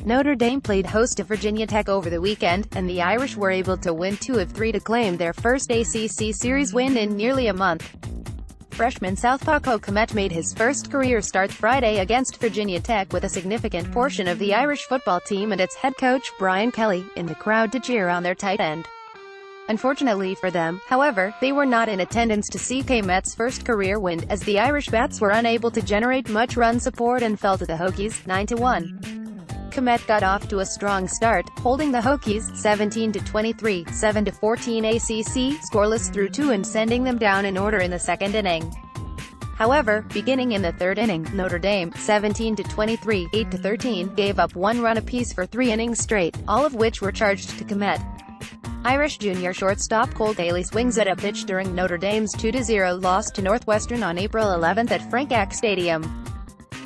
Notre Dame played host to Virginia Tech over the weekend, and the Irish were able to win 2 of 3 to claim their first ACC series win in nearly a month. Freshman southpaw Cole Kmet made his first career start Friday against Virginia Tech with a significant portion of the Irish football team and its head coach, Brian Kelly, in the crowd to cheer on their tight end. Unfortunately for them, however, they were not in attendance to see Kmet's first career win, as the Irish bats were unable to generate much run support and fell to the Hokies, 9-1. Kmet got off to a strong start, holding the Hokies 17-23, 7-14 ACC scoreless through 2 and sending them down in order in the second inning. However, beginning in the third inning, Notre Dame, 17-23, 8-13, gave up 1 run apiece for 3 innings straight, all of which were charged to Kmet. Irish junior shortstop Cole Kmet swings at a pitch during Notre Dame's 2-0 loss to Northwestern on April 11 at Frank Ack Stadium.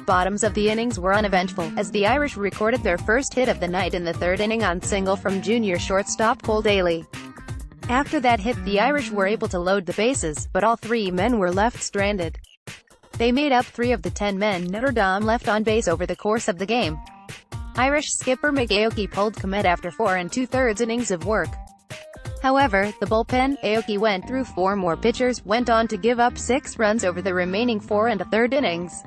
Bottoms of the innings were uneventful, as the Irish recorded their first hit of the night in the third inning on single from junior shortstop Cole Kmet. After that hit, the Irish were able to load the bases, but all 3 men were left stranded. They made up 3 of the 10 men Notre Dame left on base over the course of the game. Irish skipper Aoki pulled Kmet after 4 2/3 innings of work. However, the bullpen, Aoki went through 4 more pitchers, went on to give up 6 runs over the remaining 4 1/3 innings.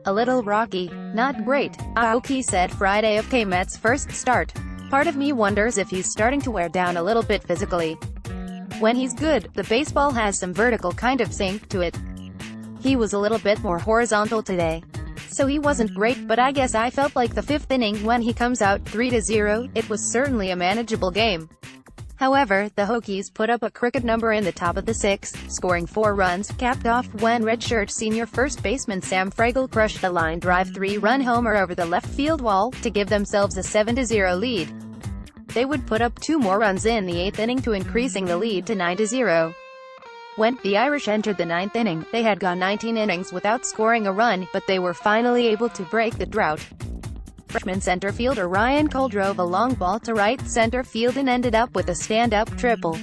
A little rocky. Not great, Aoki said Friday of Kmet's first start. Part of me wonders if he's starting to wear down a little bit physically. When he's good, the baseball has some vertical kind of sink to it. He was a little bit more horizontal today. So he wasn't great, but I guess I felt like the 5th inning when he comes out 3-0, it was certainly a manageable game. However, the Hokies put up a crooked number in the top of the 6th, scoring 4 runs, capped off when redshirt senior first baseman Sam Fragel crushed a line drive 3-run homer over the left field wall, to give themselves a 7-0 lead. They would put up 2 more runs in the 8th inning to increasing the lead to 9-0. When the Irish entered the 9th inning, they had gone 19 innings without scoring a run, but they were finally able to break the drought. Freshman center fielder Ryan Cole drove a long ball to right center field and ended up with a stand-up triple.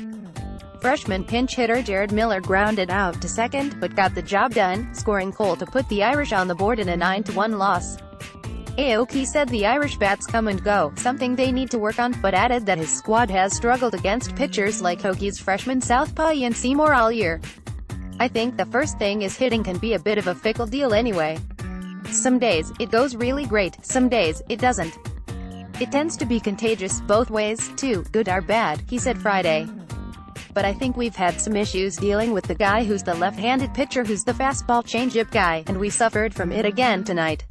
Freshman pinch hitter Jared Miller grounded out to second, but got the job done, scoring Cole to put the Irish on the board in a 9-1 loss. Aoki said the Irish bats come and go, something they need to work on, but added that his squad has struggled against pitchers like Hokies freshman southpaw Ian Seymour all year. I think the first thing is hitting can be a bit of a fickle deal anyway. Some days, it goes really great, some days, it doesn't. It tends to be contagious both ways, too, good or bad, he said Friday. But I think we've had some issues dealing with the guy who's the left-handed pitcher who's the fastball changeup guy, and we suffered from it again tonight.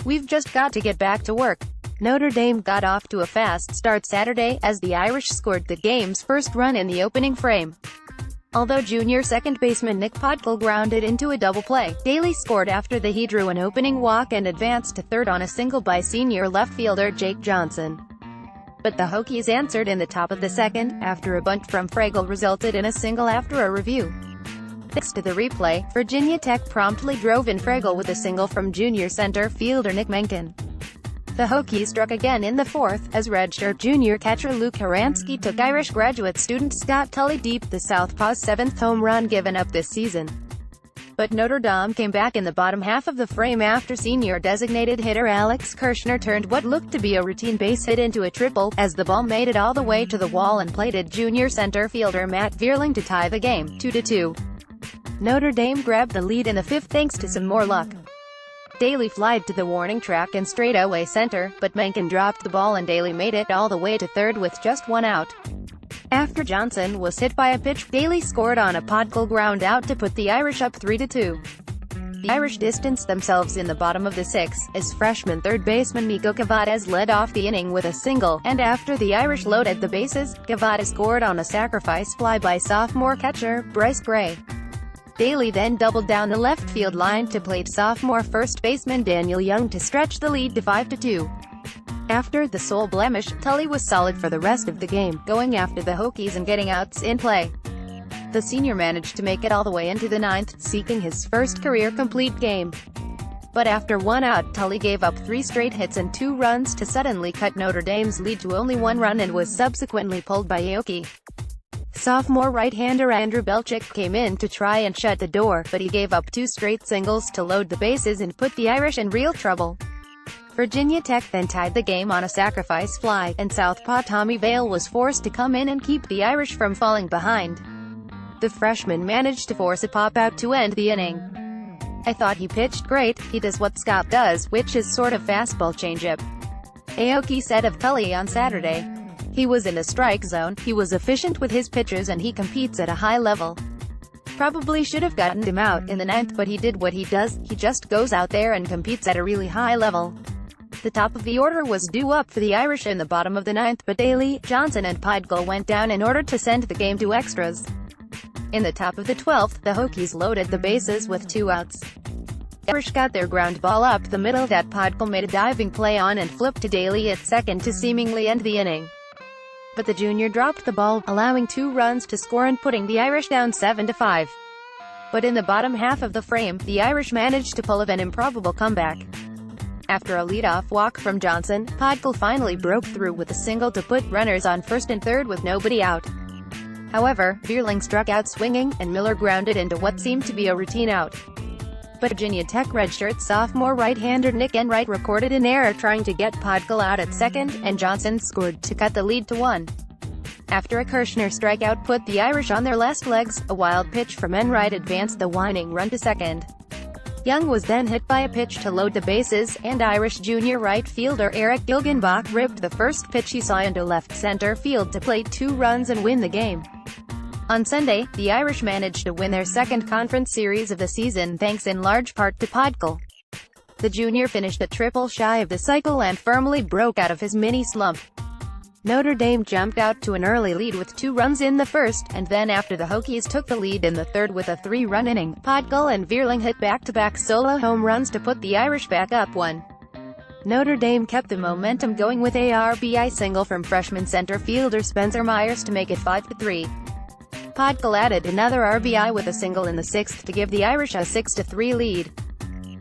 We've just got to get back to work. Notre Dame got off to a fast start Saturday, as the Irish scored the game's first run in the opening frame. Although junior second baseman Nick Podkul grounded into a double play, Daly scored after he drew an opening walk and advanced to third on a single by senior left fielder Jake Johnson. But the Hokies answered in the top of the 2nd, after a bunt from Fragel resulted in a single after a review. Thanks to the replay, Virginia Tech promptly drove in Fragel with a single from junior center fielder Nick Mencken. The Hokies struck again in the 4th, as redshirt junior catcher Luke Haransky took Irish graduate student Scott Tully deep, the southpaw's 7th home run given up this season. But Notre Dame came back in the bottom half of the frame after senior designated hitter Alex Kirshner turned what looked to be a routine base hit into a triple, as the ball made it all the way to the wall and plated junior center fielder Matt Vierling to tie the game, 2-2. Notre Dame grabbed the lead in the 5th thanks to some more luck. Daly flied to the warning track and straight away center, but Mencken dropped the ball and Daly made it all the way to third with just 1 out. After Johnson was hit by a pitch, Daly scored on a Podkul ground out to put the Irish up 3-2. The Irish distanced themselves in the bottom of the 6th, as freshman third baseman Miko Cavades led off the inning with a single, and after the Irish loaded the bases, Cavades scored on a sacrifice fly by sophomore catcher Bryce Gray. Daly then doubled down the left field line to plate sophomore first baseman Daniel Young to stretch the lead to 5-2. After the sole blemish, Tully was solid for the rest of the game, going after the Hokies and getting outs in play. The senior managed to make it all the way into the 9th, seeking his first career complete game. But after 1 out, Tully gave up 3 straight hits and 2 runs to suddenly cut Notre Dame's lead to only 1 run and was subsequently pulled by Aoki. Sophomore right-hander Andrew Belchick came in to try and shut the door, but he gave up 2 straight singles to load the bases and put the Irish in real trouble. Virginia Tech then tied the game on a sacrifice fly, and southpaw Tommy Vail was forced to come in and keep the Irish from falling behind. The freshman managed to force a pop-out to end the inning. "I thought he pitched great. He does what Scott does, which is sort of fastball changeup," Aoki said of Cully on Saturday. "He was in the strike zone, he was efficient with his pitches and he competes at a high level. Probably should have gotten him out in the ninth, but he did what he does, he just goes out there and competes at a really high level." The top of the order was due up for the Irish in the bottom of the ninth, but Daly, Johnson and Podgall went down in order to send the game to extras. In the top of the 12th, the Hokies loaded the bases with 2 outs. The Irish got their ground ball up the middle that Podgall made a diving play on and flipped to Daly at second to seemingly end the inning. But the junior dropped the ball, allowing 2 runs to score and putting the Irish down 7-5. But in the bottom half of the frame, the Irish managed to pull an improbable comeback. After a leadoff walk from Johnson, Podgall finally broke through with a single to put runners on first and third with nobody out. However, Vierling struck out swinging, and Miller grounded into what seemed to be a routine out. But Virginia Tech redshirt sophomore right-hander Nick Enright recorded an error trying to get Podgall out at second, and Johnson scored to cut the lead to 1. After a Kirshner strikeout put the Irish on their last legs, a wild pitch from Enright advanced the winning run to second. Young was then hit by a pitch to load the bases, and Irish junior right fielder Eric Gilgenbach ripped the first pitch he saw into left center field to play 2 runs and win the game. On Sunday, the Irish managed to win their second conference series of the season thanks in large part to Podgall. The junior finished a triple shy of the cycle and firmly broke out of his mini-slump. Notre Dame jumped out to an early lead with 2 runs in the first, and then after the Hokies took the lead in the third with a 3-run inning, Podgall and Vierling hit back-to-back solo home runs to put the Irish back up 1. Notre Dame kept the momentum going with a RBI single from freshman center fielder Spencer Myers to make it 5-3. Podgall added another RBI with a single in the 6th to give the Irish a 6-3 lead.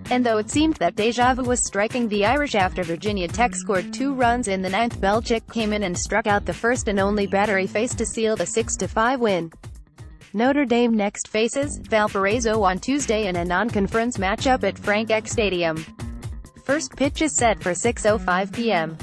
And though it seemed that deja vu was striking the Irish after Virginia Tech scored 2 runs in the 9th, Belichick came in and struck out the first and only batter he faced to seal the 6-5 win. Notre Dame next faces Valparaiso on Tuesday in a non-conference matchup at Frank Eck Stadium. First pitch is set for 6:05 p.m.